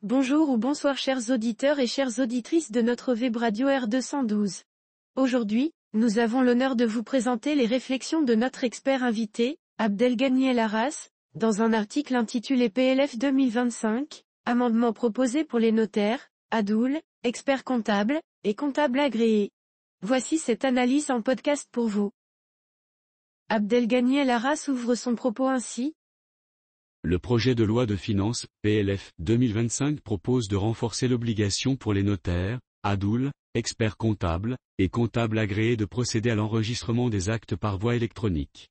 Bonjour ou bonsoir chers auditeurs et chères auditrices de notre web radio R212. Aujourd'hui, nous avons l'honneur de vous présenter les réflexions de notre expert invité, Abdelghany El Arras, dans un article intitulé PLF 2025, amendement proposé pour les notaires, ADOUL, experts comptables, et comptables agréés. Voici cette analyse en podcast pour vous. Abdelghany El Arras ouvre son propos ainsi. Le projet de loi de finances, PLF 2025 propose de renforcer l'obligation pour les notaires, ADOUL, experts comptables, et comptables agréés de procéder à l'enregistrement des actes par voie électronique.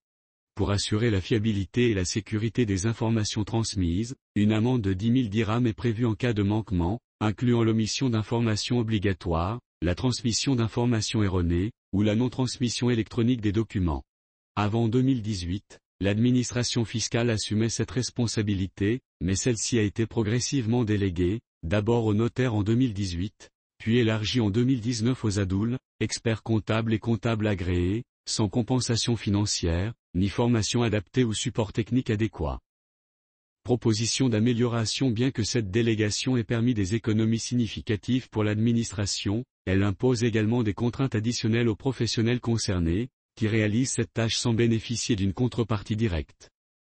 Pour assurer la fiabilité et la sécurité des informations transmises, une amende de 10 000 dirhams est prévue en cas de manquement, incluant l'omission d'informations obligatoires, la transmission d'informations erronées, ou la non-transmission électronique des documents. Avant 2018, l'administration fiscale assumait cette responsabilité, mais celle-ci a été progressivement déléguée, d'abord aux notaires en 2018, puis élargie en 2019 aux ADOUL, experts comptables et comptables agréés, sans compensation financière, ni formation adaptée ou support technique adéquat. Proposition d'amélioration. Bien que cette délégation ait permis des économies significatives pour l'administration, elle impose également des contraintes additionnelles aux professionnels concernés, qui réalisent cette tâche sans bénéficier d'une contrepartie directe.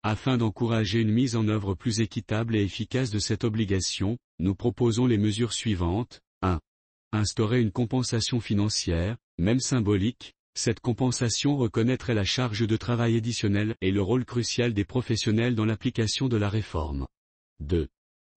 Afin d'encourager une mise en œuvre plus équitable et efficace de cette obligation, nous proposons les mesures suivantes. 1. Instaurer une compensation financière, même symbolique. Cette compensation reconnaîtrait la charge de travail additionnelle et le rôle crucial des professionnels dans l'application de la réforme. 2.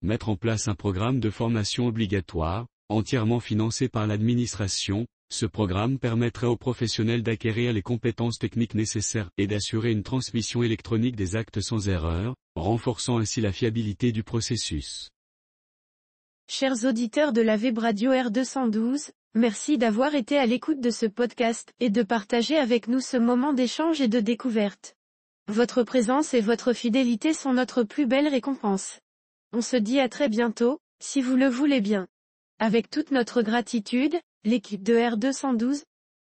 Mettre en place un programme de formation obligatoire, entièrement financé par l'administration. Ce programme permettrait aux professionnels d'acquérir les compétences techniques nécessaires et d'assurer une transmission électronique des actes sans erreur, renforçant ainsi la fiabilité du processus. Chers auditeurs de la web radio R212, merci d'avoir été à l'écoute de ce podcast et de partager avec nous ce moment d'échange et de découverte. Votre présence et votre fidélité sont notre plus belle récompense. On se dit à très bientôt, si vous le voulez bien. Avec toute notre gratitude, l'équipe de R212,